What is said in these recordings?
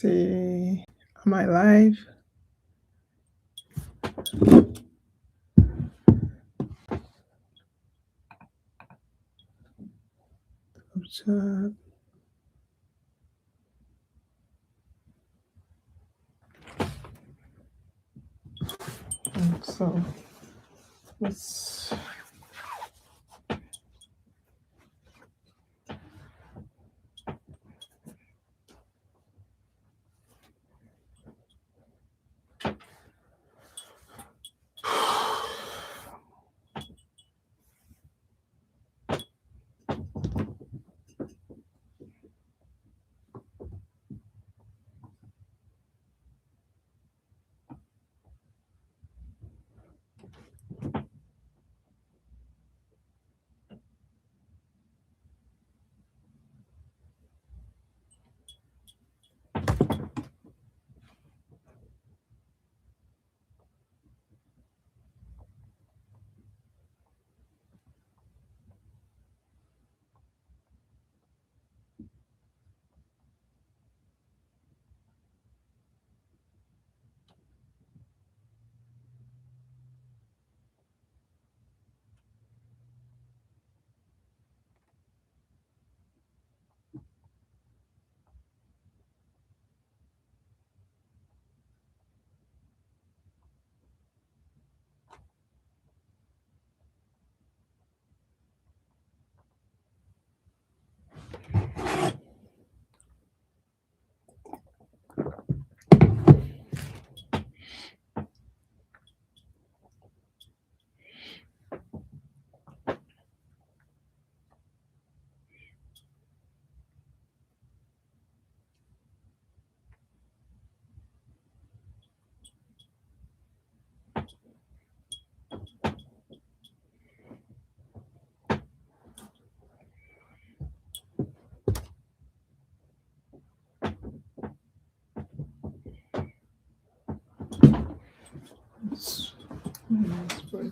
see. Am I live? Chat. So let's put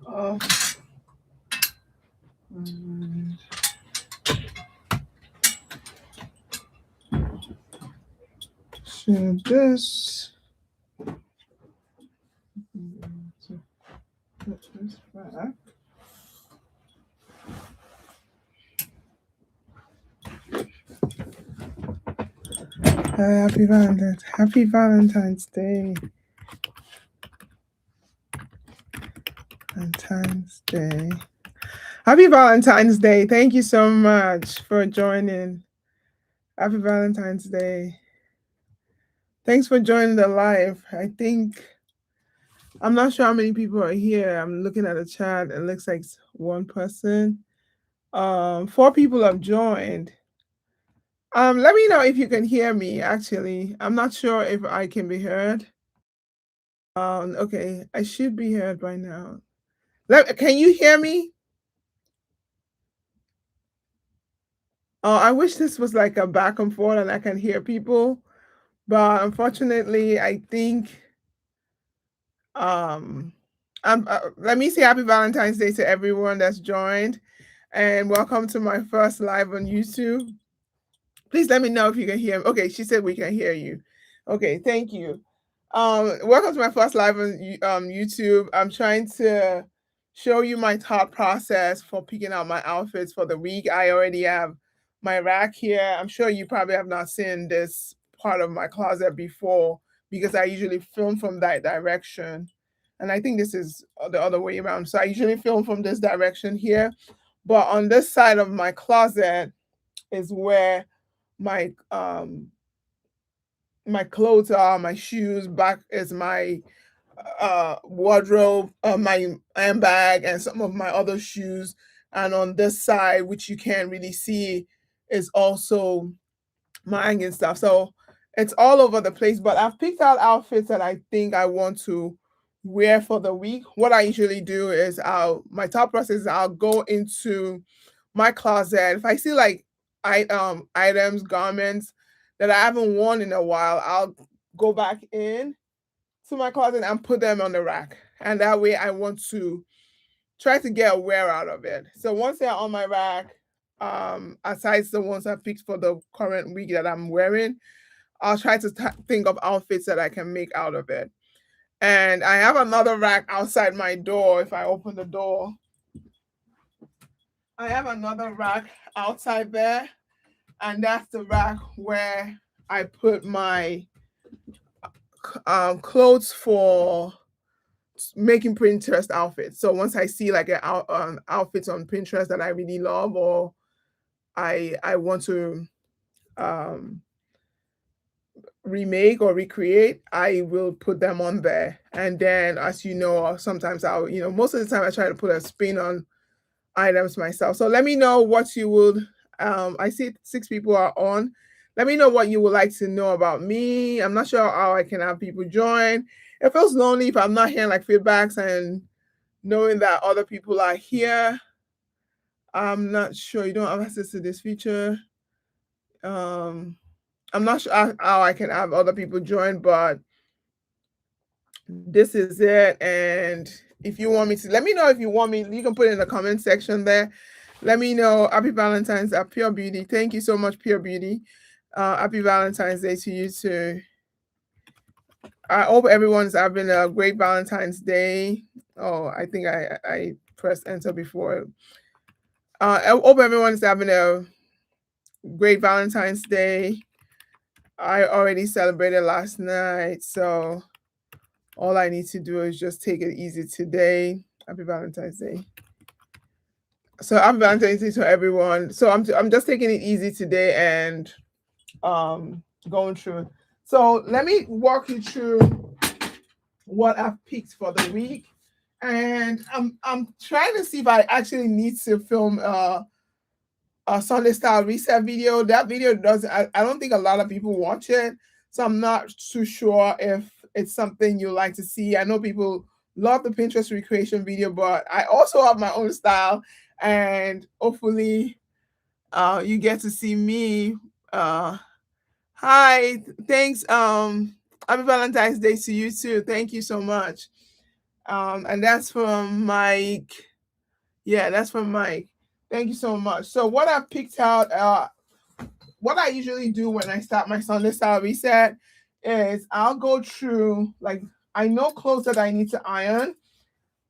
off and share this. To put this back. Happy Valentine's Day. Valentine's Day. Happy Valentine's Day. Thank you so much for joining. Happy Valentine's Day. Thanks for joining the live. I'm not sure how many people are here. I'm looking at the chat. It looks like one person. 4 people have joined. Let me know if you can hear me, actually. I'm not sure if I can be heard. Okay, I should be heard by now. Can you hear me? Oh, I wish this was like a back and forth and I can hear people. But unfortunately, I think let me say happy Valentine's Day to everyone that's joined, and welcome to my first live on YouTube. Please let me know if you can hear me. Okay, she said we can hear you. Okay, thank you. Welcome to my first live on YouTube. I'm trying to show you my thought process for picking out my outfits for the week. I already have my rack here. I'm sure you probably have not seen this part of my closet before because I usually film from that direction. And I think this is the other way around. So I usually film from this direction here. But on this side of my closet is where my my clothes are, my shoes. Back is my wardrobe, my handbag, and some of my other shoes. And on this side, which you can't really see, is also my hanging stuff. So it's all over the place. But I've picked out outfits that I think I want to wear for the week. What I usually do is my top process is I'll go into my closet. If I see like items, garments that I haven't worn in a while, I'll go back in to my closet and put them on the rack. And that way I want to try to get a wear out of it. So once they're on my rack, aside the ones I picked for the current week that I'm wearing, I'll try to think of outfits that I can make out of it. And I have another rack outside my door. If I open the door, I have another rack outside there, and that's the rack where I put my clothes for making Pinterest outfits. So once I see like an outfits on Pinterest that I really love, or I want to um, remake or recreate, I will put them on there. And then, as you know, sometimes most of the time I try to put a spin on items myself. So let me know what you would. I see 6 people are on. Let me know what you would like to know about me. I'm not sure how I can have people join. It feels lonely if I'm not hearing like feedbacks and knowing that other people are here. I'm not sure. You don't have access to this feature. Um, I'm not sure how I can have other people join, but this is it. And if you want me to, let me know if you want me. You can put it in the comment section there. Let me know. Happy Valentine's at Pure Beauty. Thank you so much, Pure Beauty. Happy Valentine's Day to you too. I hope everyone's having a great Valentine's Day. Oh, I think I pressed enter before. I hope everyone's having a great Valentine's Day. I already celebrated last night, so all I need to do is just take it easy today. Happy Valentine's Day. So happy Valentine's Day to everyone. So I'm just taking it easy today and going through. So let me walk you through what I've picked for the week. And I'm trying to see if I actually need to film a Sunday style reset video. That video doesn't, I don't think a lot of people watch it. So I'm not too sure if it's something you like to see. I know people love the Pinterest recreation video, but I also have my own style, and hopefully you get to see me. Hi, thanks. Happy Valentine's Day to you too. Thank you so much. And that's from Mike. Yeah, that's from Mike. Thank you so much. So what I picked out, what I usually do when I start my Sunday style reset is I'll go through, like, I know clothes that I need to iron.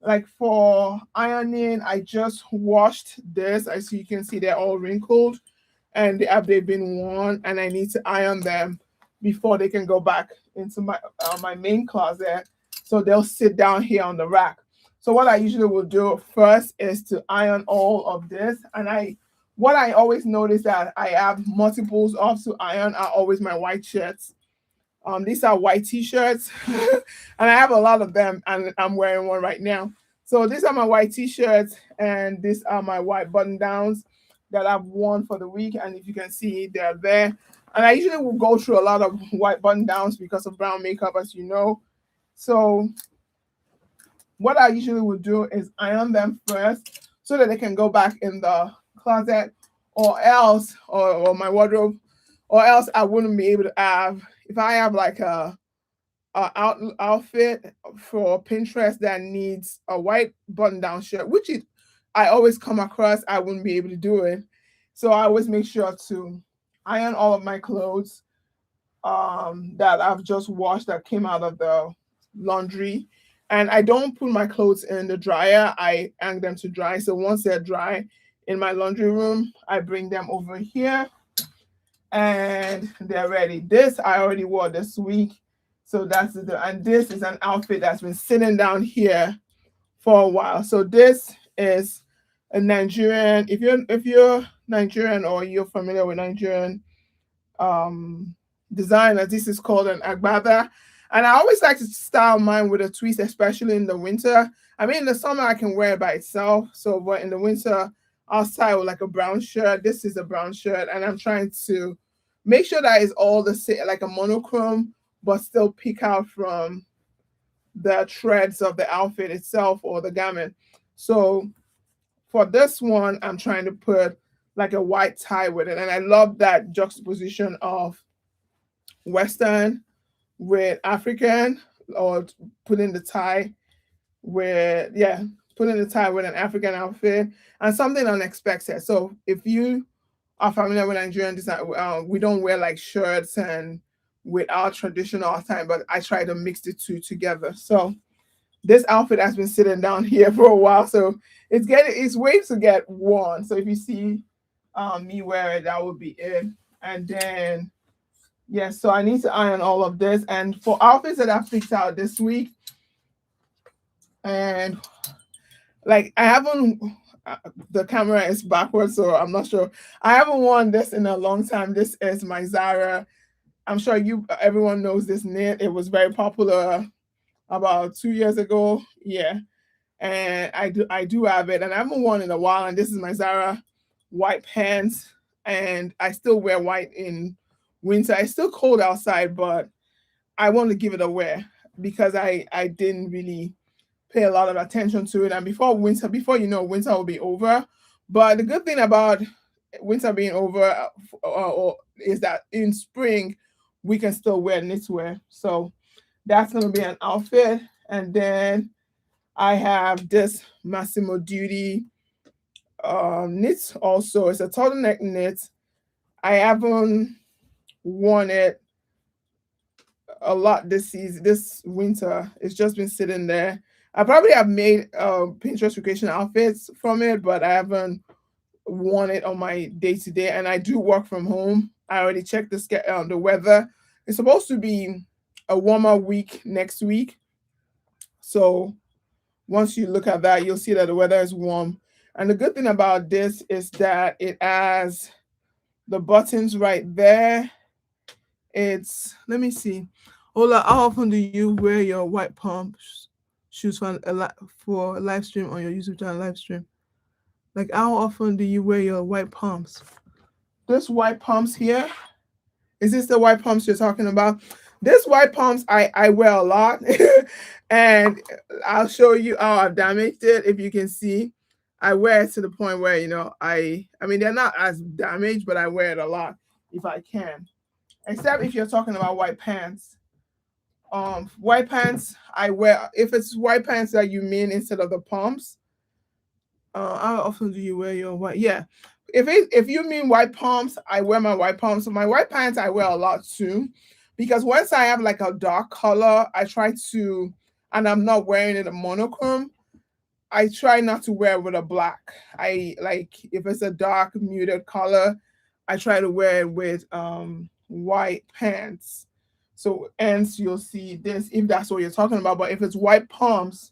Like for ironing, I just washed this. As you can see, they're all wrinkled and they've been worn, and I need to iron them before they can go back into my main closet. So they'll sit down here on the rack. So what I usually will do first is to iron all of this. And what I always notice that I have multiples of to iron are always my white shirts. These are white t-shirts and I have a lot of them, and I'm wearing one right now. So these are my white t-shirts, and these are my white button downs that I've worn for the week. And if you can see, they're there. And I usually will go through a lot of white button downs because of brown makeup, as you know. So what I usually would do is iron them first so that they can go back in the closet, or else, or my wardrobe, or else I wouldn't be able to have, if I have like a outfit for Pinterest that needs a white button down shirt, which I always come across, I wouldn't be able to do it. So I always make sure to iron all of my clothes that I've just washed, that came out of the laundry. And I don't put my clothes in the dryer. I hang them to dry. So once they're dry in my laundry room, I bring them over here and they're ready. This I already wore this week. So and this is an outfit that's been sitting down here for a while. So this is a Nigerian. If you're Nigerian or you're familiar with Nigerian designer, this is called an agbada. And I always like to style mine with a twist, especially in the winter. I mean, in the summer I can wear it by itself. So, but in the winter, I'll style with like a brown shirt. This is a brown shirt, and I'm trying to make sure that it's all the same, like a monochrome, but still pick out from the threads of the outfit itself or the garment. So for this one, I'm trying to put like a white tie with it. And I love that juxtaposition of Western with African, or putting the tie putting the tie with an African outfit and something unexpected. So if you are familiar with Nigerian design, we don't wear like shirts and with our traditional time, but I try to mix the two together. So this outfit has been sitting down here for a while, so it's waiting to get worn. So if you see me wear it, that would be it. And then yes, so I need to iron all of this. And for outfits that I picked out this week, and like I haven't, the camera is backwards, so I'm not sure. I haven't worn this in a long time. This is my Zara. I'm sure everyone knows this knit. It was very popular about 2 years ago. Yeah, and I do have it, and I haven't worn it in a while. And this is my Zara white pants, and I still wear white in winter. It's still cold outside, but I want to give it a wear because I didn't really pay a lot of attention to it. And before you know, winter will be over. But the good thing about winter being over is that in spring we can still wear knitwear. So that's gonna be an outfit. And then I have this Massimo Duty knit also. It's a turtleneck knit. I haven't worn it a lot this season, this winter. It's just been sitting there. I probably have made Pinterest recreation outfits from it, but I haven't worn it on my day to day. And I do work from home. I already checked the weather. It's supposed to be a warmer week next week. So once you look at that, you'll see that the weather is warm. And the good thing about this is that it has the buttons right there. Let me see. Ola, how often do you wear your white pumps shoes for a live stream on your YouTube channel live stream? Like, how often do you wear your white pumps? This white pumps here, is this the white pumps you're talking about? This white pumps I wear a lot. And I'll show you how I've damaged it. If you can see, I wear it to the point where, I mean, they're not as damaged, but I wear it a lot if I can. Except if you're talking about white pants. White pants I wear, if it's white pants that you mean instead of the pumps. How often do you wear your white? Yeah. If you mean white pumps, I wear my white pumps. So my white pants I wear a lot too. Because once I have like a dark color, I try to, and I'm not wearing it a monochrome, I try not to wear it with a black. I like if it's a dark muted color, I try to wear it with white pants. So ends you'll see this if that's what you're talking about. But if it's white pumps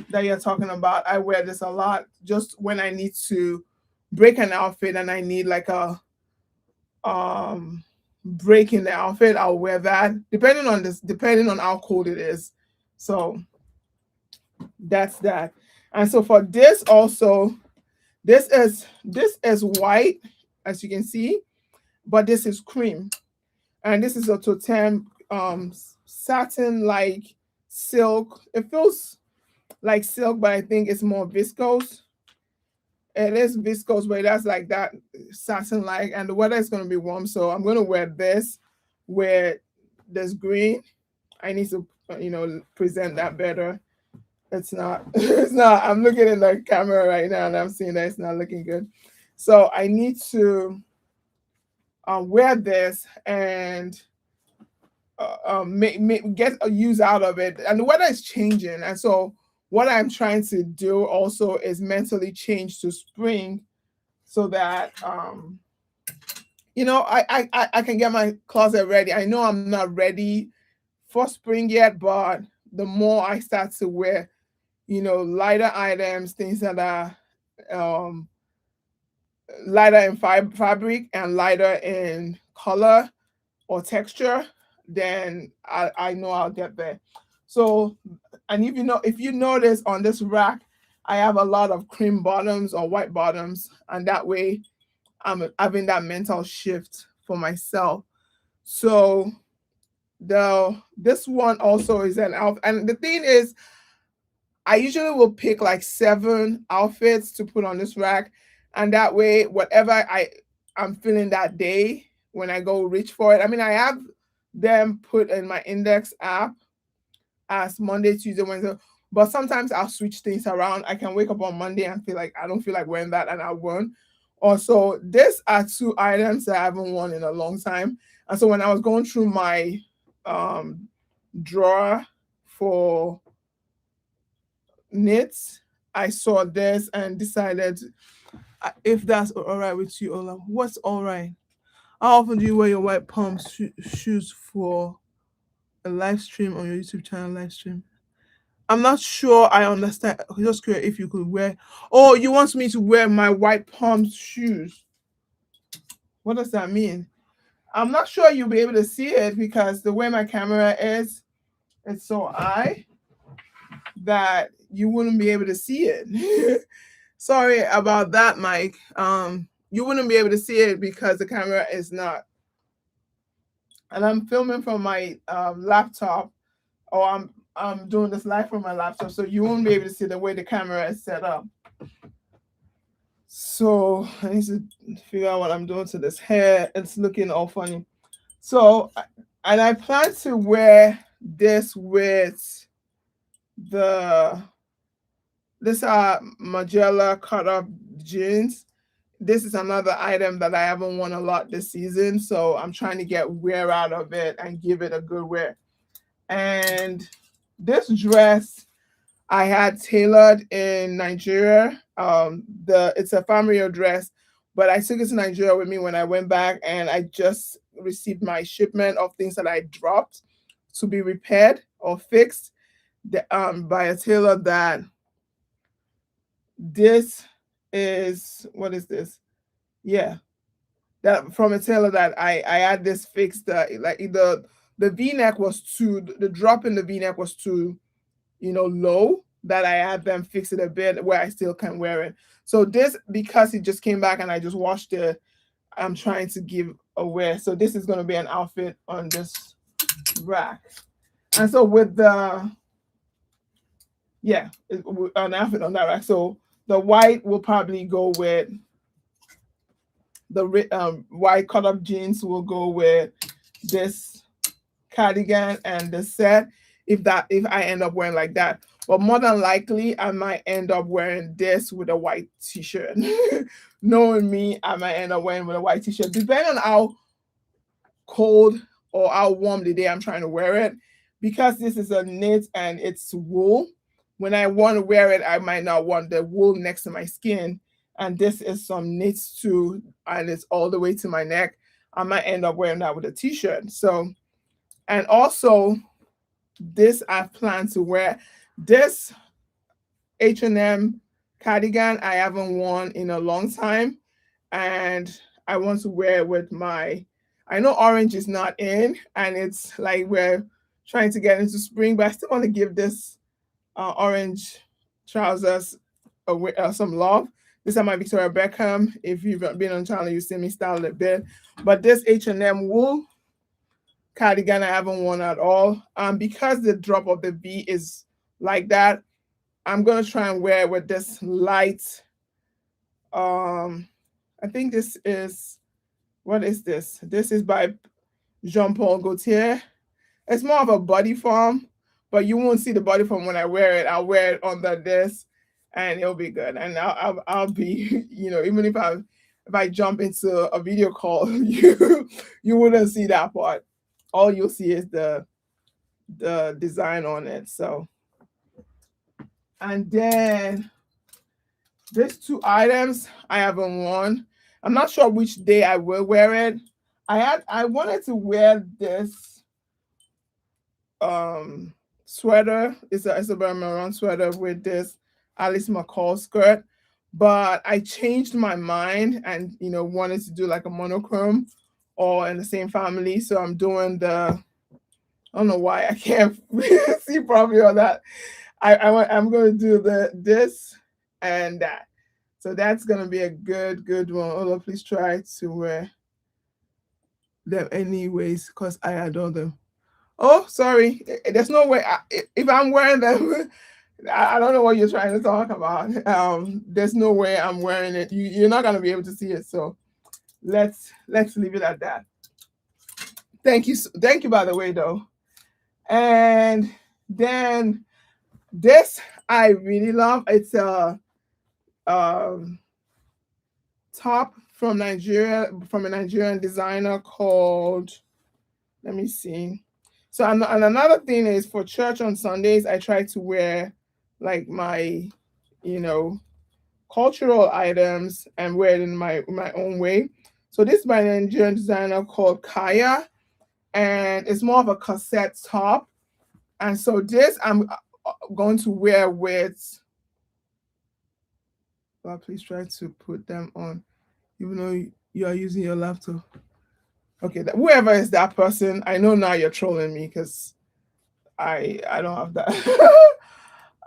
that you're talking about, I wear this a lot just when I need to break an outfit and I need like a break in the outfit, I'll wear that depending on how cold it is. So that's that. And so for this also, this is white, as you can see, but this is cream. And this is a totem satin like silk. It feels like silk, but I think it's more viscose. It is viscose, but it has like that satin like, and the weather is going to be warm, so I'm going to wear this with this green. I need to present that better. It's not it's not, I'm looking in the camera right now and I'm seeing that it's not looking good. So I need to wear this and get a use out of it. And the weather is changing, and so what I'm trying to do also is mentally change to spring, so that I can get my closet ready. I know I'm not ready for spring yet, but the more I start to wear, lighter items, things that are lighter in fabric and lighter in color or texture, then I know I'll get there. So, and if you notice on this rack, I have a lot of cream bottoms or white bottoms, and that way I'm having that mental shift for myself. So this one also is an outfit, and the thing is, I usually will pick like 7 outfits to put on this rack, and that way, whatever I'm feeling that day when I go reach for it. I mean, I have them put in my index app as Monday, Tuesday, Wednesday, but sometimes I'll switch things around. I can wake up on Monday and feel like I don't feel like wearing that, and I won't. Also, these are 2 items that I haven't worn in a long time. And so when I was going through my drawer for knits, I saw this and decided, if that's all right with you, Ola. What's all right? How often do you wear your white palm shoes for a live stream on your YouTube channel live stream? I'm not sure I understand. Just curious if you could wear. Oh, you want me to wear my white palm shoes? What does that mean? I'm not sure you'll be able to see it because the way my camera is, it's so high that you wouldn't be able to see it. Sorry about that, Mike. You wouldn't be able to see it because the camera is not. And I'm filming from my laptop, or I'm doing this live from my laptop, so you won't be able to see the way the camera is set up. So I need to figure out what I'm doing to this hair. It's looking all funny. So, and I plan to wear this with this Magella cut up jeans. This is another item that I haven't worn a lot this season, so I'm trying to get wear out of it and give it a good wear. And this dress I had tailored in Nigeria. It's a family dress, but I took it to Nigeria with me when I went back, and I just received my shipment of things that I dropped to be repaired or fixed by a tailor. That this is, what is this? Yeah, that from a tailor that I had this fixed. Like the V-neck was too, the drop in the V-neck was too, low, that I had them fix it a bit where I still can wear it. So this, because it just came back and I just washed it, I'm trying to give a wear. So this is going to be an outfit on this rack. And so with an outfit on that rack. So the white will probably go with the white cut up jeans will go with this cardigan and the set, if I end up wearing like that. But more than likely I might end up wearing this with a white t-shirt. Knowing me, I might end up wearing with a white t-shirt, depending on how cold or how warm the day I'm trying to wear it. Because this is a knit and it's wool, when I want to wear it, I might not want the wool next to my skin. And this is some knits too, and it's all the way to my neck. I might end up wearing that with a t-shirt. So, and also this I plan to wear. This H&M cardigan I haven't worn in a long time, and I want to wear it with my, I know orange is not in, and it's like we're trying to get into spring, but I still want to give this orange trousers some love. This is my Victoria Beckham. If you've been on the channel, you see me style it a bit. But this H&M wool cardigan I haven't worn at all. Because the drop of the V is like that, I'm gonna try and wear it with this light. I think this is, what is this? This is by Jean Paul Gaultier. It's more of a body form, but you won't see the body form when I wear it. I'll wear it under this, and it'll be good. And I'll be, even if I jump into a video call, you wouldn't see that part. All you'll see is the design on it. So, and then these two items I haven't worn. I'm not sure which day I will wear it. I wanted to wear this sweater. It's a maroon sweater with this Alice McCall skirt, but I changed my mind and wanted to do like a monochrome or in the same family. So I'm doing I don't know why I can't see properly on that. I'm going to do this and that. So that's going to be a good one. Ola, please try to wear them anyways, because I adore them. Oh, sorry. There's no way. If I'm wearing them, I don't know what you're trying to talk about. There's no way I'm wearing it. You're not going to be able to see it. So let's leave it at that. Thank you. Thank you, by the way, though. And then this I really love. It's a top from Nigeria, from a Nigerian designer called Let me see. So and another thing is for church on Sundays, I try to wear like my, you know, cultural items and wear it in my own way. So this is by an Nigerian designer called Kaya, and it's more of a cassette top. And so this I'm going to wear with. Well, please try to put them on, even though you are using your laptop. Okay, whoever is that person, I know now you're trolling me because I don't have that.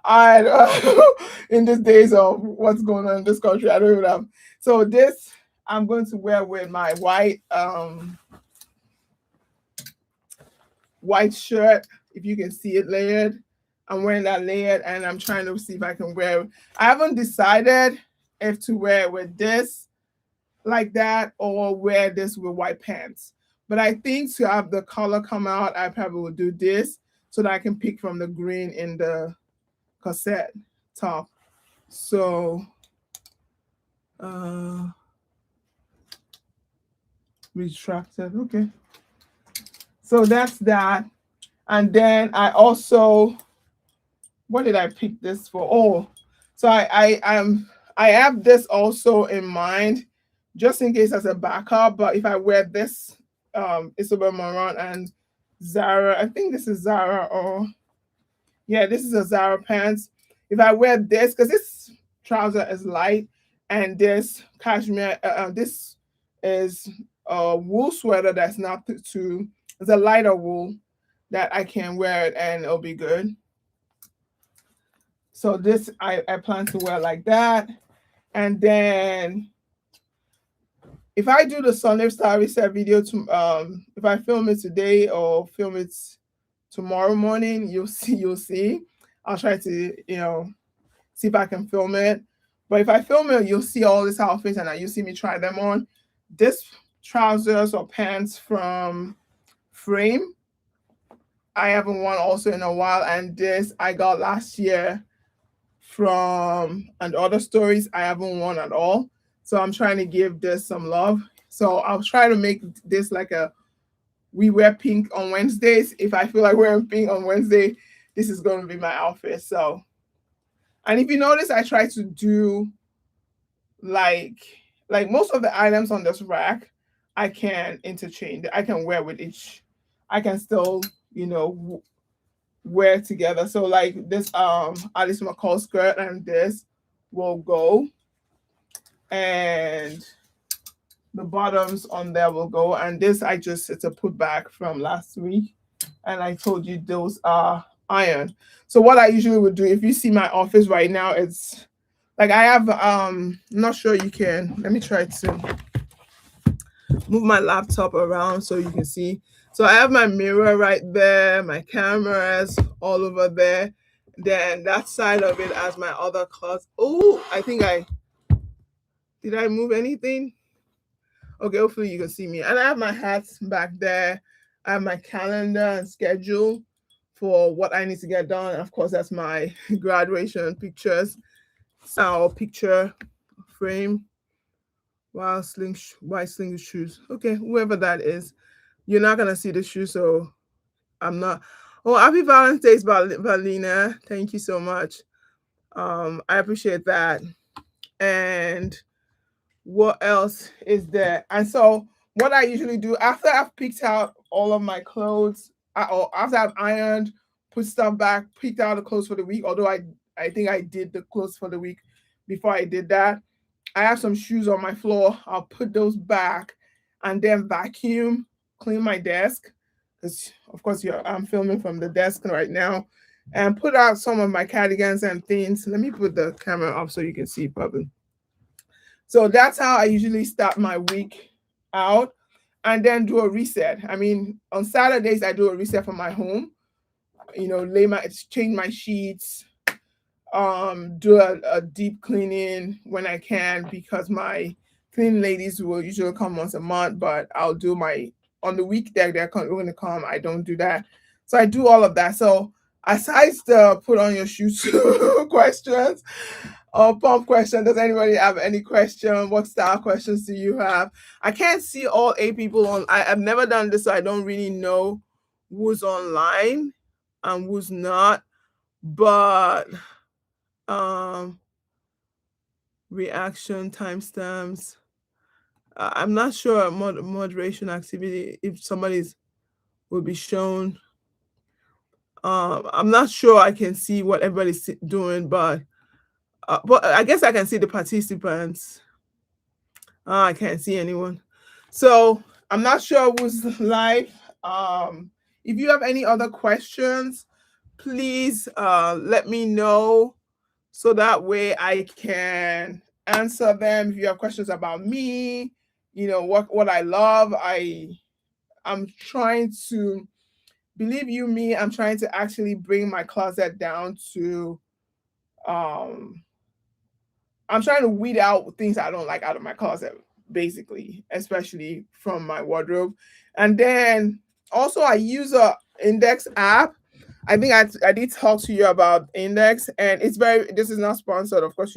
I in these days of what's going on in this country, I don't even have. So this I'm going to wear with my white shirt. If you can see it layered, I'm wearing that layered, and I'm trying to see if I can wear. I haven't decided if to wear it with this like that or wear this with white pants. But I think to have the color come out, I probably will do this so that I can pick from the green in the cassette top. So retracted. Okay. So that's that. And then I also, what did I pick this for? Oh, so I have this also in mind just in case as a backup. But if I wear this Isabel Marant and Zara, I think this is Zara, or yeah, this is a Zara pants. If I wear this, because this trouser is light, and this cashmere, this is a wool sweater that's not too, it's a lighter wool that I can wear it and it'll be good. So this I plan to wear like that. And then if I do the Sunday Style Reset video to if I film it today or film it tomorrow morning, you'll see. I'll try to, see if I can film it. But if I film it, you'll see all these outfits and you'll see me try them on. This trousers or pants from Frame, I haven't worn also in a while. And this I got last year from And Other Stories, I haven't worn at all. So I'm trying to give this some love. So I'll try to make this like we wear pink on Wednesdays. If I feel like wearing pink on Wednesday, this is going to be my outfit. So, and if you notice, I try to do like most of the items on this rack, I can interchange. I can wear with each. I can still, wear together. So like this Alice McCall skirt and this will go, and the bottoms on there will go, and this it's a put back from last week, and I told you those are iron. So what I usually would do, if you see my office right now, it's like I have I'm not sure you can, let me try to move my laptop around so you can see. So I have my mirror right there, my cameras all over there. Then that side of it has my other closet. Oh, did I move anything? Okay, hopefully you can see me. And I have my hats back there. I have my calendar and schedule for what I need to get done. And of course, that's my graduation pictures. So picture frame. White sling shoes. Okay, whoever that is, you're not gonna see the shoe, so I'm not. Oh, happy Valentine's Day, Valina. Thank you so much. I appreciate that. And what else is there? And so what I usually do after I've picked out all of my clothes, or after I've ironed, put stuff back, picked out the clothes for the week, although I think I did the clothes for the week before I did that. I have some shoes on my floor. I'll put those back and then vacuum, clean my desk. Because, of course, I'm filming from the desk right now. And put out some of my cardigans and things. Let me put the camera up so you can see probably. So that's how I usually start my week out, and then do a reset. I mean, on Saturdays, I do a reset for my home. Change my sheets, do a deep cleaning when I can, because my cleaning ladies will usually come once a month, but I'll do on the week that they're going to come, I don't do that. So I do all of that. So aside the put on your shoes questions, Or pump question. Does anybody have any question? What style questions do you have? I can't see all 8 people on. I've never done this, so I don't really know who's online and who's not. But um reaction timestamps. I'm not sure moderation activity if somebody's will be shown. I'm not sure I can see what everybody's doing, but I guess I can see the participants. I can't see anyone. So I'm not sure who's live. If you have any other questions, please let me know so that way I can answer them. If you have questions about me, what I love, I'm trying to believe you me. I'm trying to actually bring my closet down to um I'm trying to weed out things I don't like out of my closet, basically, especially from my wardrobe. And then also I use a index app. I think I did talk to you about index, and this is not sponsored, of course,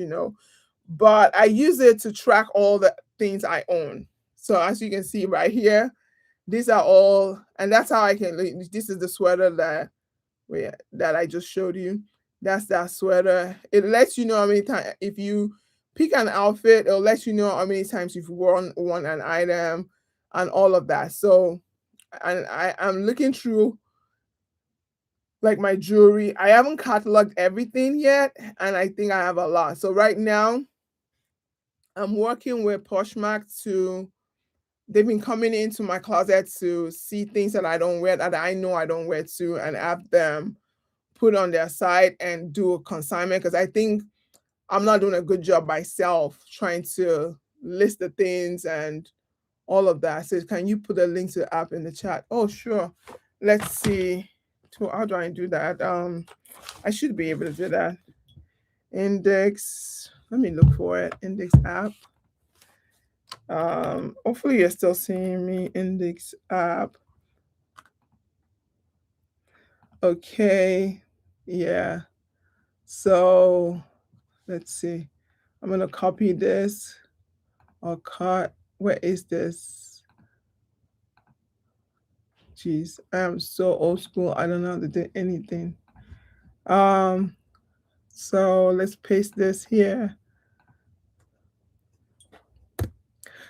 but I use it to track all the things I own. So as you can see right here, these are all, and that's how I can. This is the sweater that I just showed you. That's that sweater. It lets you know how many times, if you pick an outfit, it'll let you know how many times you've worn an item and all of that. So, and I'm looking through like my jewelry. I haven't cataloged everything yet, and I think I have a lot. So right now, I'm working with Poshmark they've been coming into my closet to see things that I don't wear, that I know I don't wear too, and have them put on their site and do a consignment, because I think I'm not doing a good job myself trying to list the things and all of that. So can you put a link to the app in the chat? Oh, sure. Let's see. How do I do that? I should be able to do that. Index. Let me look for it. Index app. Hopefully you're still seeing me. Index app. Okay. Yeah. So let's see. I'm gonna copy this or cut. Where is this? Jeez, I am so old school. I don't know how to do anything. So let's paste this here.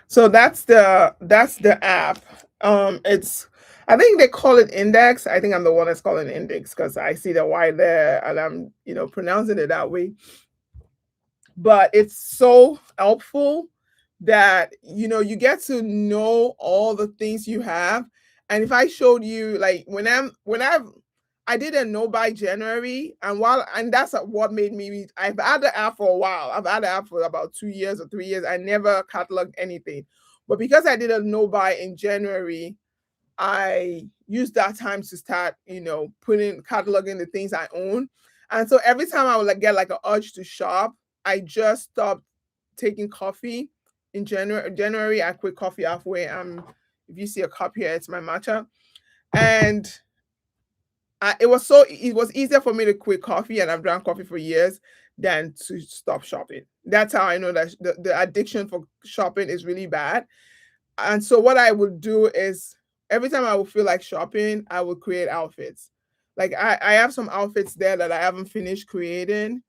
So that's the app. It's I think they call it Index. I think I'm the one that's calling it Index because I see the Y there and I'm pronouncing it that way. But it's so helpful that you get to know all the things you have. And if I showed you, like, I did a no buy January, and that's what made me. I've had the app for a while. I've had the app for about 2 years or 3 years. I never cataloged anything, but because I did a no buy in January, I used that time to start, cataloging the things I own. And so every time I would get like an urge to shop, I just stopped taking coffee in January. January, I quit coffee halfway. If you see a cup here, it's my matcha. And it was easier for me to quit coffee, and I've drank coffee for years, than to stop shopping. That's how I know that the addiction for shopping is really bad. And so what I would do is every time I would feel like shopping, I would create outfits. Like I have some outfits there that I haven't finished creating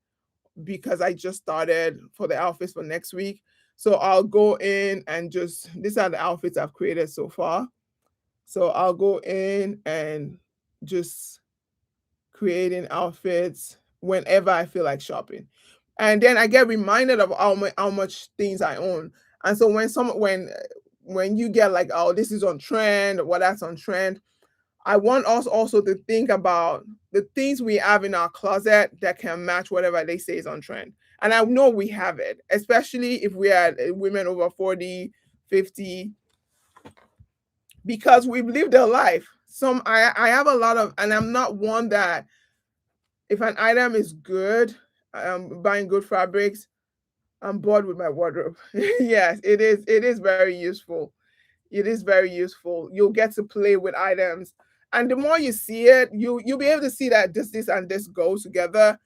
because I just started for the outfits for next week. So I'll go in and these are the outfits I've created so far. So I'll go in and just creating outfits whenever I feel like shopping. And then I get reminded of how much things I own. And so when you get like, oh, this is on trend, or what that's on trend, I want us also to think about the things we have in our closet that can match whatever they say is on trend. And I know we have it, especially if we are women over 40, 50, because we've lived a life. I have a lot of, and I'm not one that, if an item is good, buying good fabrics, I'm bored with my wardrobe. Yes, it is. It is very useful. It is very useful. You'll get to play with items, and the more you see it, you'll be able to see that this and this go together.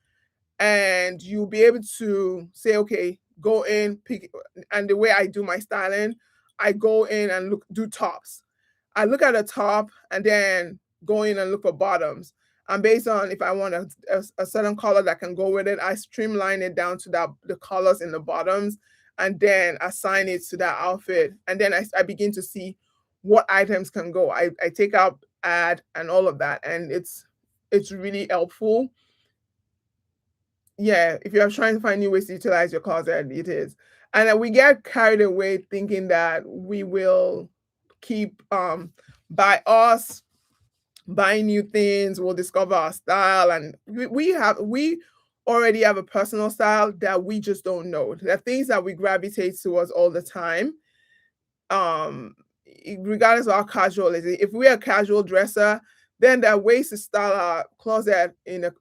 and you'll be able to say, okay, go in, pick. And the way I do my styling, I go in and do tops. I look at the top and then go in and look for bottoms. And based on if I want a certain color that can go with it, I streamline it down to the colors in the bottoms, and then assign it to that outfit. And then I begin to see what items can go. I take out ad and all of that, and it's really helpful. Yeah, if you're trying to find new ways to utilize your closet, it is. And then we get carried away thinking that we will keep by us buying new things, we'll discover our style, and we already have a personal style that we just don't know. There are things that we gravitate towards all the time. Regardless of how casual it is. If we're a casual dresser, then there are ways to style our closet in a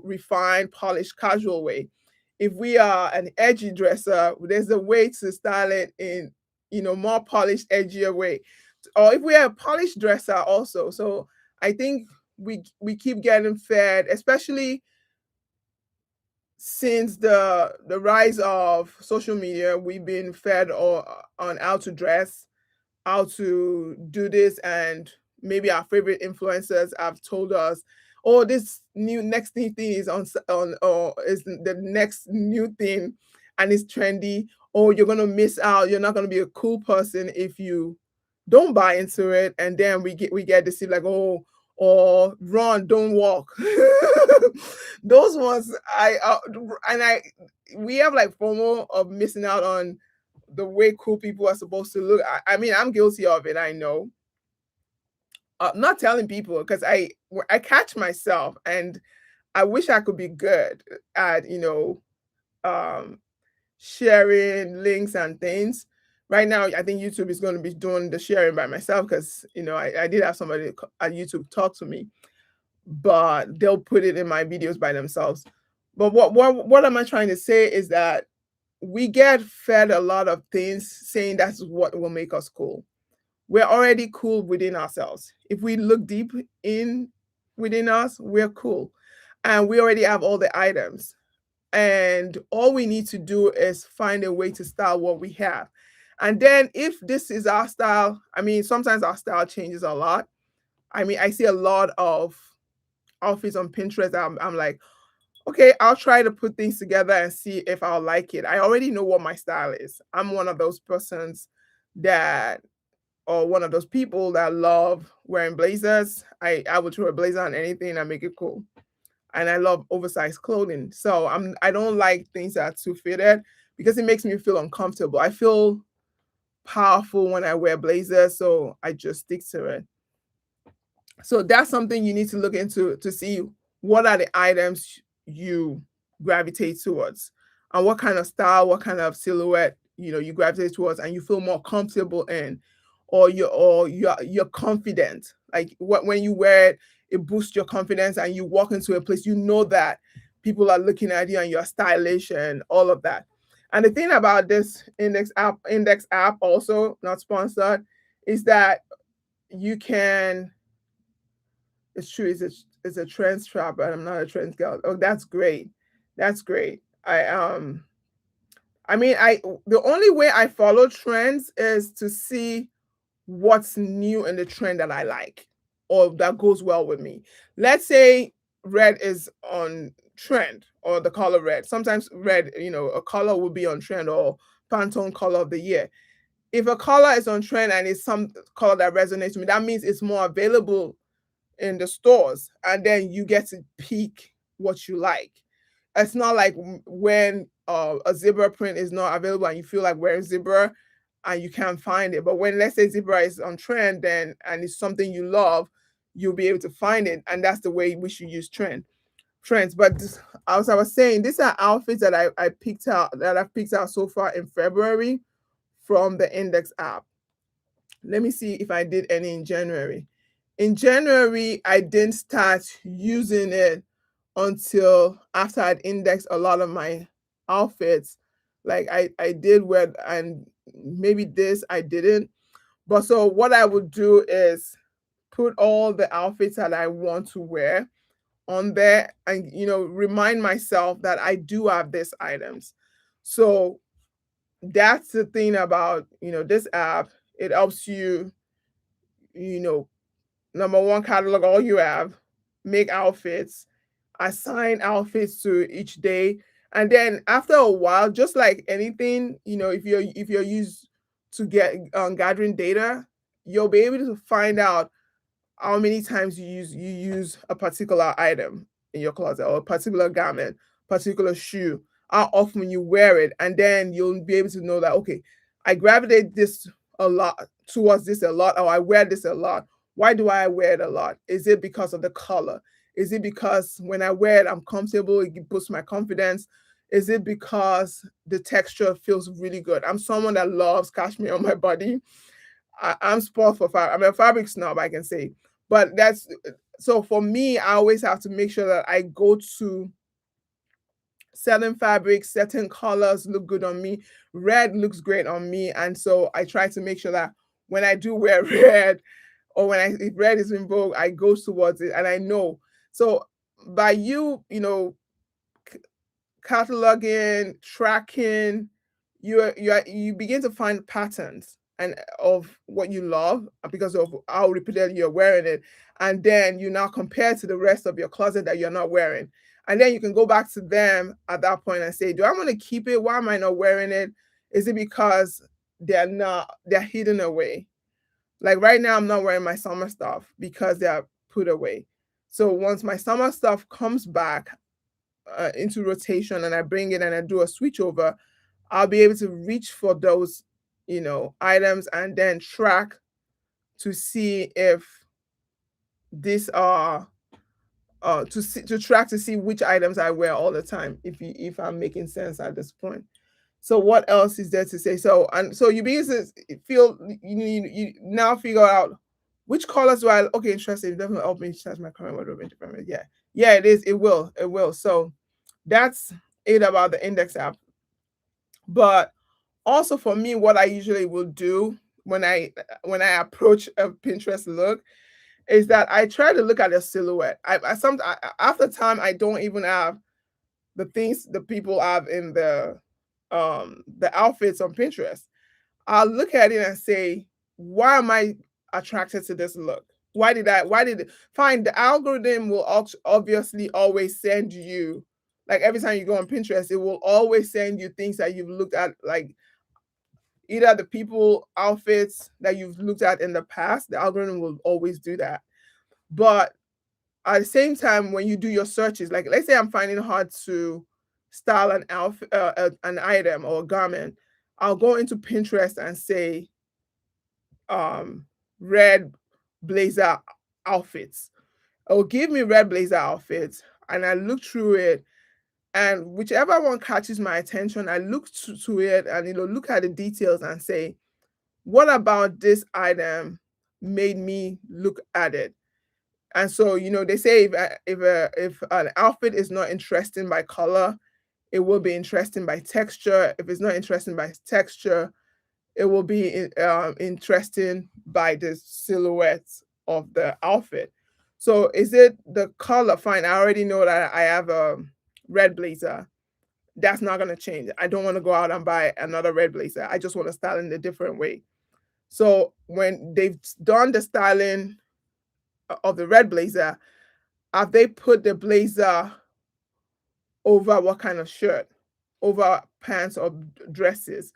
refined, polished, casual way. If we are an edgy dresser, there's a way to style it in more polished, edgier way. Or if we are a polished dresser also. So I think we keep getting fed, especially since the rise of social media, we've been fed on how to dress, how to do this, and maybe our favorite influencers have told us, oh, this new next new thing is on or is the next new thing, and it's trendy. Oh, you're gonna miss out, you're not gonna be a cool person if you don't buy into it. And then we get deceived, like, oh, or run, don't walk. Those ones and I we have like FOMO of missing out on the way cool people are supposed to look. I mean, I'm guilty of it. I know. Not telling people because I catch myself, and I wish I could be good at um, sharing links and things. Right now, I think YouTube is going to be doing the sharing by myself because I did have somebody at YouTube talk to me, but they'll put it in my videos by themselves. But what am I trying to say is that we get fed a lot of things saying that's what will make us cool. We're already cool within ourselves. If we look deep in within us, we're cool. And we already have all the items. And all we need to do is find a way to style what we have. And then if this is our style, I mean, sometimes our style changes a lot. I mean, I see a lot of outfits on Pinterest. I'm like, okay, I'll try to put things together and see if I'll like it. I already know what my style is. I'm one of those persons that, or one of those people that love wearing blazers. I would throw a blazer on anything and make it cool. And I love oversized clothing. So I don't like things that are too fitted because it makes me feel uncomfortable. I feel powerful when I wear blazers, so I just stick to it. So that's something you need to look into to see what are the items you gravitate towards, and what kind of style, what kind of silhouette you gravitate towards, and you feel more comfortable in, or you're confident. Like when you wear it, it boosts your confidence, and you walk into a place, that people are looking at you and you're stylish and all of that. And the thing about this index app, also not sponsored, is that you can it's true. It's a trend trap, but I'm not a trend girl. Oh, that's great. That's great. I mean, the only way I follow trends is to see what's new in the trend that I like or that goes well with me. Let's say red is on trend, or the color red. Sometimes red, a color will be on trend, or Pantone color of the year. If a color is on trend and it's some color that resonates with me, that means it's more available in the stores, and then you get to pick what you like. It's not like when a zebra print is not available and you feel like wearing zebra and you can't find it. But when, let's say, zebra is on trend, then and it's something you love, you'll be able to find it. And that's the way we should use trends. But as I was saying, these are outfits that I've picked out so far in February from the Index app. Let me see if I did any in January. In January, I didn't start using it until after I'd indexed a lot of my outfits. Like I did wear, and maybe this I didn't. But so what I would do is put all the outfits that I want to wear on there and remind myself that I do have these items. So that's the thing about this app. It helps you, you know number one, catalog all you have, make outfits, assign outfits to each day, and then after a while, just like anything, if you're used to get gathering data, you'll be able to find out how many times you use a particular item in your closet, or a particular garment, particular shoe, how often you wear it, and then you'll be able to know that, okay, I gravitate this a lot towards this a lot, or I wear this a lot. Why do I wear it a lot? Is it because of the color? Is it because when I wear it I'm comfortable, it boosts my confidence? Is it because the texture feels really good? I'm someone that loves cashmere on my body. I'm spoiled for fabric. I'm a fabric snob, I can say. But that's so for me, I always have to make sure that I go to certain fabrics, certain colors look good on me. Red looks great on me. And so I try to make sure that when I do wear red, or if red is in vogue, I go towards it and I know. So by cataloging, tracking, you begin to find patterns and of what you love because of how repeatedly you're wearing it, and then you now compare to the rest of your closet that you're not wearing, and then you can go back to them at that point and say, do I want to keep it? Why am I not wearing it? Is it because they're hidden away? Like right now, I'm not wearing my summer stuff because they're put away. So once my summer stuff comes back into rotation and I bring it and I do a switch over, I'll be able to reach for those, items and then track to see if these are to track to see which items I wear all the time. If I'm making sense at this point. So what else is there to say? So you begin to feel you now figure out which colors do I okay, interesting. It definitely help me change my current wardrobe into different. Yeah. Yeah, it is. It will. So that's it about the index app. But also for me, what I usually will do when I approach a Pinterest look is that I try to look at a silhouette. After time I don't even have the things the people have in the outfits on Pinterest. I'll look at it and say, why am I attracted to this look? Why did fine, the algorithm will obviously always send you, like every time you go on Pinterest, it will always send you things that you've looked at, like either the people outfits that you've looked at in the past. The algorithm will always do that. But at the same time, when you do your searches, like let's say I'm finding it hard to style an outfit, an item or a garment, I'll go into Pinterest and say, um, red blazer outfits. It'll give me red blazer outfits, and I look through it, and whichever one catches my attention, I look to it and look at the details and say, what about this item made me look at it? And so, they say if an outfit is not interesting by color, it will be interesting by texture. If it's not interesting by texture, it will be interesting by the silhouette of the outfit. So, is it the color? Fine, I already know that I have a red blazer. That's not going to change. I don't want to go out and buy another red blazer. I just want to style in a different way. So, when they've done the styling of the red blazer, have they put the blazer over what kind of shirt? Over pants or dresses?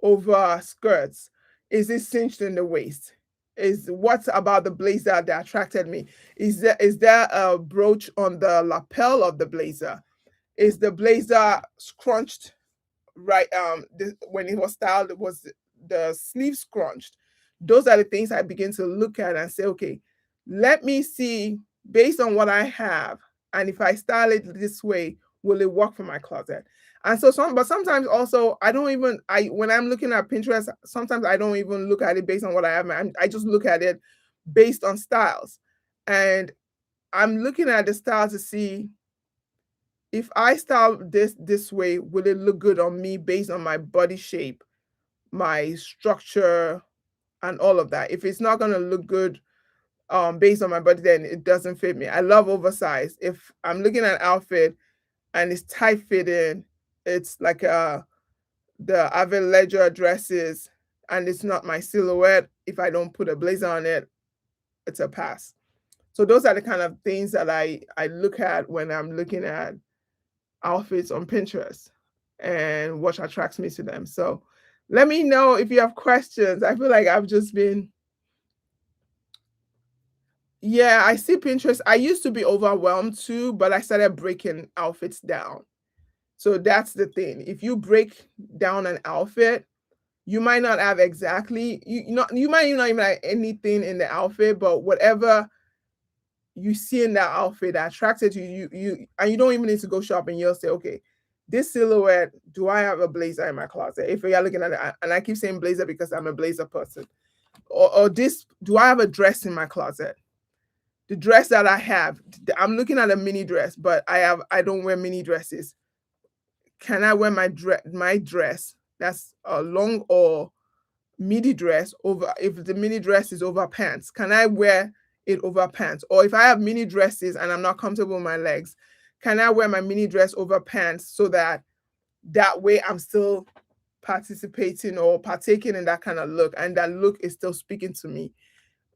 Over skirts? Is it cinched in the waist? Is what about the blazer that attracted me? Is there a brooch on the lapel of the blazer? Is the blazer scrunched right? When it was styled, it was the sleeve scrunched. Those are the things I begin to look at and say, okay, let me see based on what I have, and if I style it this way, will it work for my closet? And so but sometimes also I don't even I when I'm looking at Pinterest, sometimes I don't even look at it based on what I have. I just look at it based on styles, and I'm looking at the style to see if I style this way, will it look good on me based on my body shape, my structure, and all of that? If it's not going to look good based on my body, then it doesn't fit me. I love oversized. If I'm looking at an outfit and it's tight fitting, it's like the Avid Ledger dresses, and it's not my silhouette. If I don't put a blazer on it, it's a pass. So those are the kind of things that I look at when I'm looking at outfits on Pinterest and what attracts me to them. So let me know if you have questions. I feel like I've just been, yeah, I see Pinterest. I used to be overwhelmed too, but I started breaking outfits down. So that's the thing. If you break down an outfit, you might not have exactly you might not even have anything in the outfit, but whatever you see in that outfit that attracted you, and you don't even need to go shopping. You'll say, okay, this silhouette, do I have a blazer in my closet? If you're looking at it, and I keep saying blazer because I'm a blazer person, or this, do I have a dress in my closet? The dress that I have, I'm looking at a mini dress, but I don't wear mini dresses. Can I wear my dress that's a long or midi dress over, if the mini dress is over pants, can I wear it over pants? Or if I have mini dresses and I'm not comfortable with my legs, can I wear my mini dress over pants so that way I'm still participating or partaking in that kind of look, and that look is still speaking to me?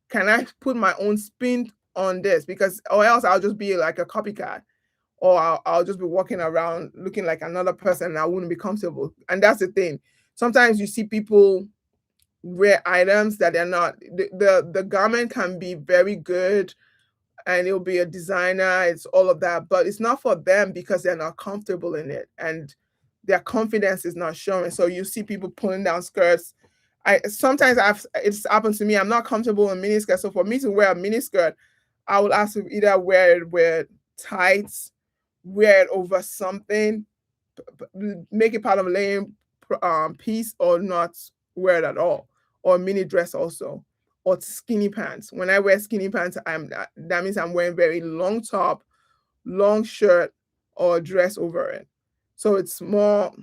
Can I put my own spin on this? Because, or else I'll just be like a copycat, or I'll just be walking around looking like another person and I wouldn't be comfortable. And that's the thing. Sometimes you see people wear items that they're not, the garment can be very good and it'll be a designer, it's all of that, but it's not for them because they're not comfortable in it and their confidence is not showing. So you see people pulling down skirts. I sometimes it's happened to me. I'm not comfortable in mini skirt. So for me to wear a mini skirt, I would ask to either wear it with tights, wear it over something, make it part of a laying piece, or not wear it at all, or mini dress also, or skinny pants. When I wear skinny pants, that means I'm wearing very long top, long shirt, or dress over it. So it's more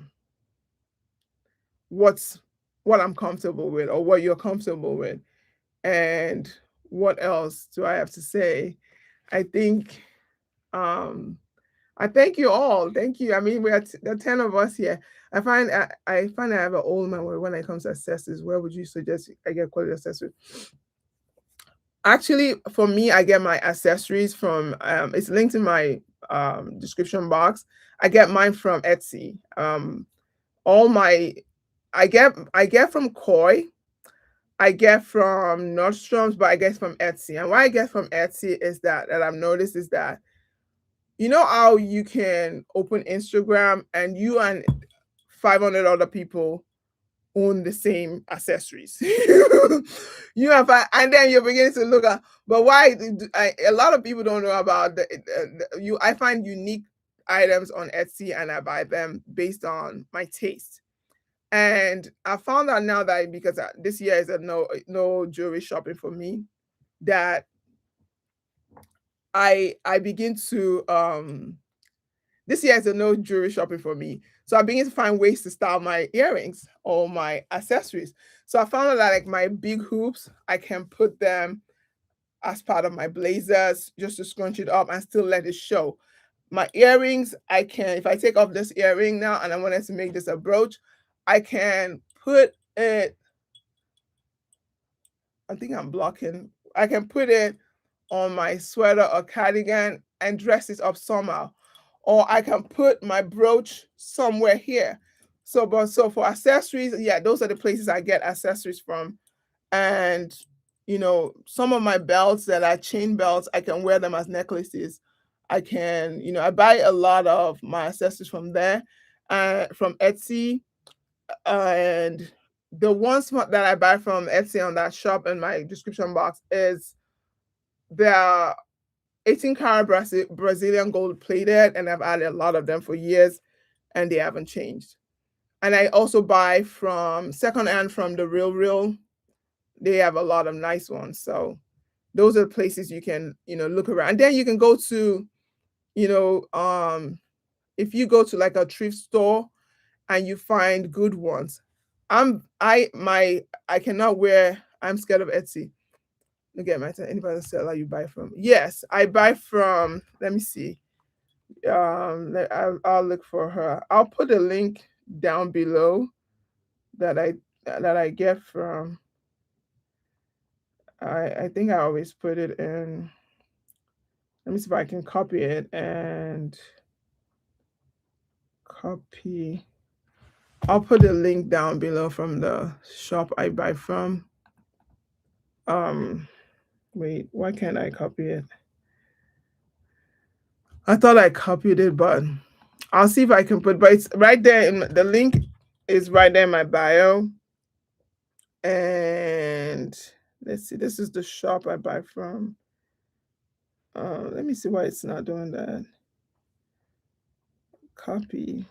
what's what I'm comfortable with or what you're comfortable with. And what else do I have to say? I think I thank you all. Thank you. I mean, there are 10 of us here. I find I have an old man when it comes to accessories. Where would you suggest I get quality accessories? Actually, for me, I get my accessories from it's linked in my description box. I get mine from Etsy. All my I get from Koi. I get from Nordstrom's, but I get from Etsy. And why I get from Etsy is that I've noticed is that, you know how you can open Instagram and you and 500 other people own the same accessories. You have, and then you're beginning to look at, but why? A lot of people don't know about you. I find unique items on Etsy and I buy them based on my taste. And I found out now that because this year is a no jewelry shopping for me, that I begin to this year is a no jewelry shopping for me. So I begin to find ways to style my earrings or my accessories. So I found out that like my big hoops, I can put them as part of my blazers just to scrunch it up and still let it show. My earrings, I can, if I take off this earring now and I wanted to make this a brooch, I can put it, I think I'm blocking, I can put it on my sweater or cardigan and dress it up somehow. Or I can put my brooch somewhere here. So for accessories, yeah, those are the places I get accessories from. And some of my belts that are chain belts, I can wear them as necklaces. I can, I buy a lot of my accessories from there, from Etsy. And the ones that I buy from Etsy on that shop in my description box is they're 18 karat Brazilian gold plated, and I've added a lot of them for years and they haven't changed. And I also buy from secondhand from the Real Real. They have a lot of nice ones. So those are the places you can, look around. And then you can go to, you know, if you go to like a thrift store and you find good ones. I cannot wear, I'm scared of Etsy. Look at my anybody seller you buy from. Yes, I buy from. Let me see. I'll look for her. I'll put a link down below that I get from. I think I always put it in. Let me see if I can copy it and copy. I'll put a link down below from the shop I buy from. Um, Wait, why can't I copy it? I thought I copied it, but I'll see if I can put. But it's right there. The link is right there in my bio. And let's see. This is the shop I buy from. Let me see why it's not doing that. Copy.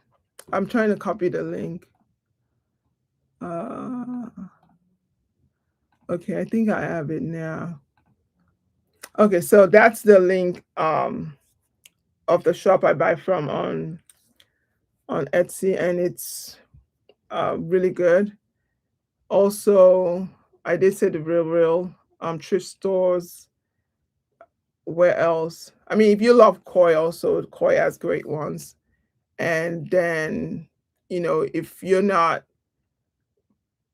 I'm trying to copy the link. Okay, I think I have it now. Okay, so that's the link of the shop I buy from on Etsy, and it's really good. Also, I did say the real thrift stores. Where else? I mean, if you love koi, also koi has great ones. And then, if you're not,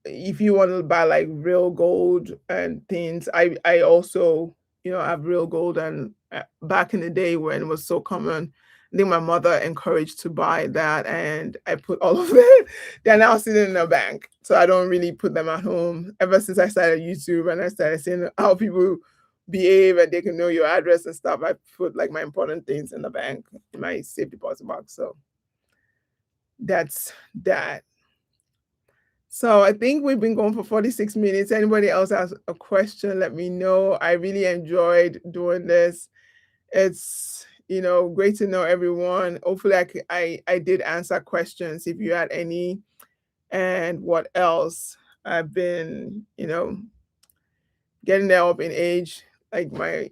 if you want to buy like real gold and things, I also, have real gold. And back in the day when it was so common, I think my mother encouraged to buy that, and I put all of it. They're now sitting in a bank, so I don't really put them at home. Ever since I started YouTube and I started seeing how people behave and they can know your address and stuff, I put like my important things in the bank, in my safe deposit box. So that's that. So I think we've been going for 46 minutes. Anybody else has a question, let me know. I really enjoyed doing this. It's, great to know everyone. Hopefully I did answer questions if you had any. And what else? I've been, getting there up in age, like my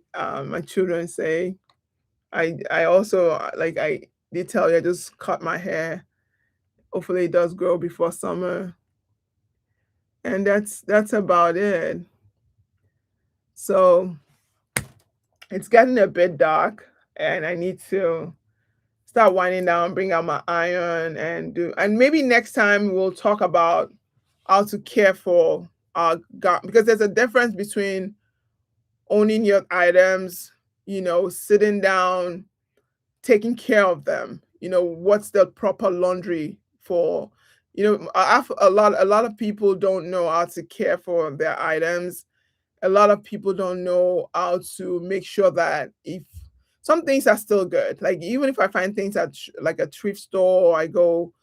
children say. I also, like I did tell you, I just cut my hair. Hopefully it does grow before summer. And that's about it. So it's getting a bit dark, and I need to start winding down, bring out my iron, and maybe next time we'll talk about how to care for our garment, because there's a difference between owning your items, sitting down, taking care of them. What's the proper laundry for? A lot of people don't know how to care for their items. A lot of people don't know how to make sure that if some things are still good, like even if I find things at like a thrift store, or I go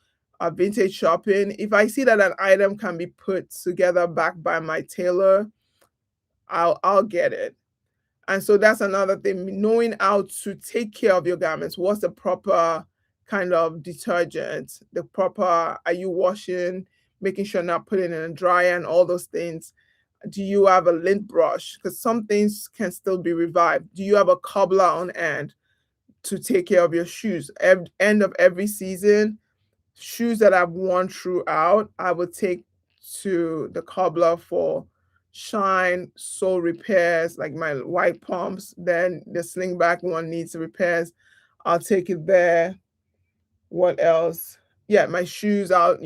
vintage shopping, if I see that an item can be put together back by my tailor, I'll get it. And so that's another thing, knowing how to take care of your garments. What's the proper kind of detergent? The proper, are you washing, making sure not putting it in a dryer and all those things? Do you have a lint brush? Because some things can still be revived. Do you have a cobbler on hand to take care of your shoes? End of every season, shoes that I've worn throughout, I would take to the cobbler for shine, sole repairs, like my white pumps. Then the slingback one needs repairs. I'll take it there. What else? Yeah, my shoes, I'll,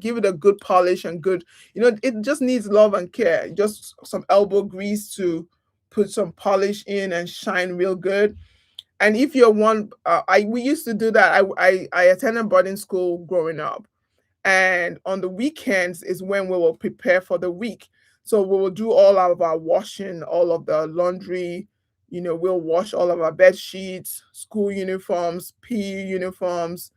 give it a good polish and good, it just needs love and care. Just some elbow grease to put some polish in and shine real good. And if you're one, we used to do that. I attended boarding school growing up, and on the weekends is when we will prepare for the week. So we will do all of our washing, all of the laundry. We'll wash all of our bed sheets, school uniforms, PE uniforms,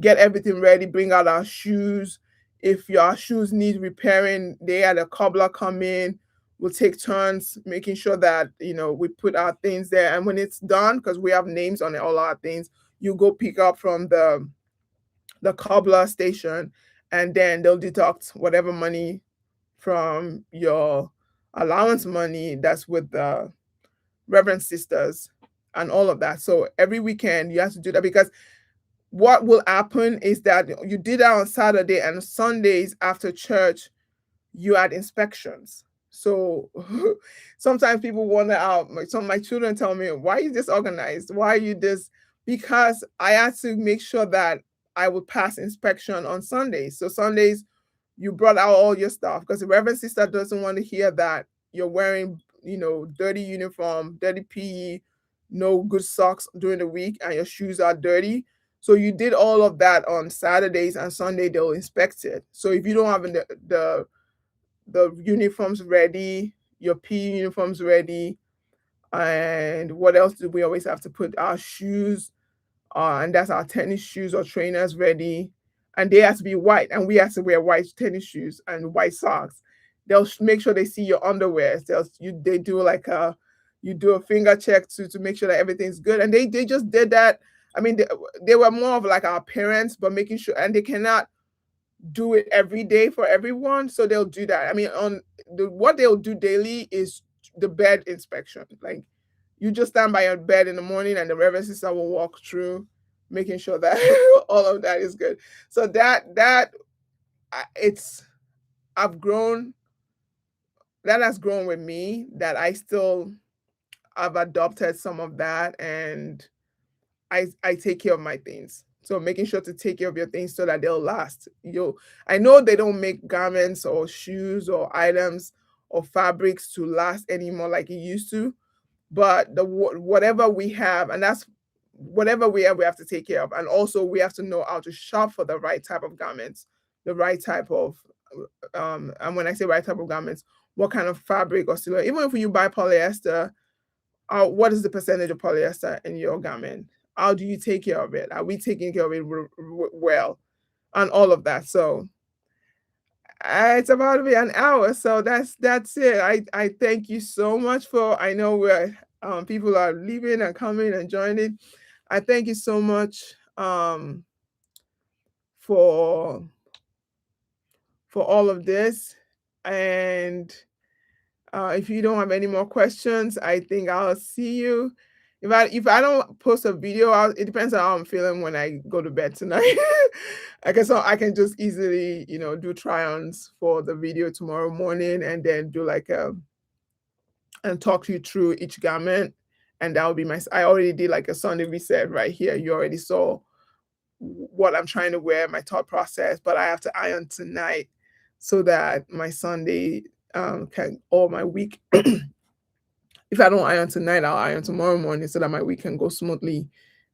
get everything ready, bring out our shoes. If your shoes need repairing, they had a cobbler come in. We'll take turns making sure that we put our things there. And when it's done, because we have names on all our things, you go pick up from the cobbler station, and then they'll deduct whatever money from your allowance money that's with the Reverend Sisters and all of that. So every weekend you have to do that, because what will happen is that you did that on Saturday, and Sundays after church, you had inspections. So sometimes people wonder out. Some of my children tell me, "Why are you disorganized? Why are you this?" Because I had to make sure that I would pass inspection on Sundays. So Sundays, you brought out all your stuff because the Reverend Sister doesn't want to hear that you're wearing, dirty uniform, dirty PE, no good socks during the week, and your shoes are dirty. So you did all of that on Saturdays, and Sunday they'll inspect it. So if you don't have the uniforms ready, your PE uniforms ready, and what else do we always have to put our shoes, and that's our tennis shoes or trainers ready, and they have to be white, and we have to wear white tennis shoes and white socks. They'll make sure they see your underwear. They do like you do a finger check to make sure that everything's good, and they just did that. I mean, they were more of like our parents, but making sure, and they cannot do it every day for everyone, so they'll do that. I mean, what they'll do daily is the bed inspection. Like, you just stand by your bed in the morning, and the Reverend Sister will walk through, making sure that all of that is good. So it's I've grown. That has grown with me. That I've adopted some of that, and I take care of my things. So making sure to take care of your things so that they'll last. I know they don't make garments or shoes or items or fabrics to last anymore like it used to, but whatever we have, and that's whatever we have to take care of. And also we have to know how to shop for the right type of garments, the right type of and when I say right type of garments, what kind of fabric or silhouette. Even if you buy polyester, what is the percentage of polyester in your garment? How do you take care of it? Are we taking care of it well? And all of that. So it's about to be an hour. So that's it. I thank you so much for. I know we're people are leaving and coming and joining. I thank you so much for all of this. And if you don't have any more questions, I think I'll see you. If I don't post a video, it depends on how I'm feeling when I go to bed tonight. I guess I can just easily, do try-ons for the video tomorrow morning, and then do like and talk you through each garment, and that will be I already did like a Sunday reset right here. You already saw what I'm trying to wear, my thought process, but I have to iron tonight so that my Sunday or my week. If I don't iron tonight, I'll iron tomorrow morning so that my week can go smoothly.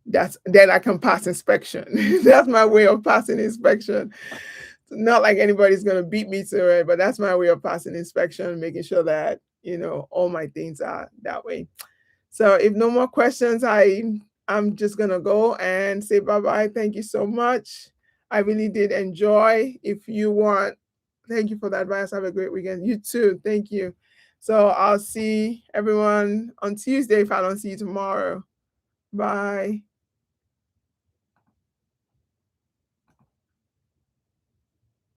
Then I can pass inspection. That's my way of passing inspection. Not like anybody's gonna beat me to it, but that's my way of passing inspection, making sure that all my things are that way. So if no more questions, I'm just gonna go and say bye-bye. Thank you so much. I really did enjoy. If you want, thank you for the advice. Have a great weekend. You too. Thank you. So I'll see everyone on Tuesday if I don't see you tomorrow. Bye.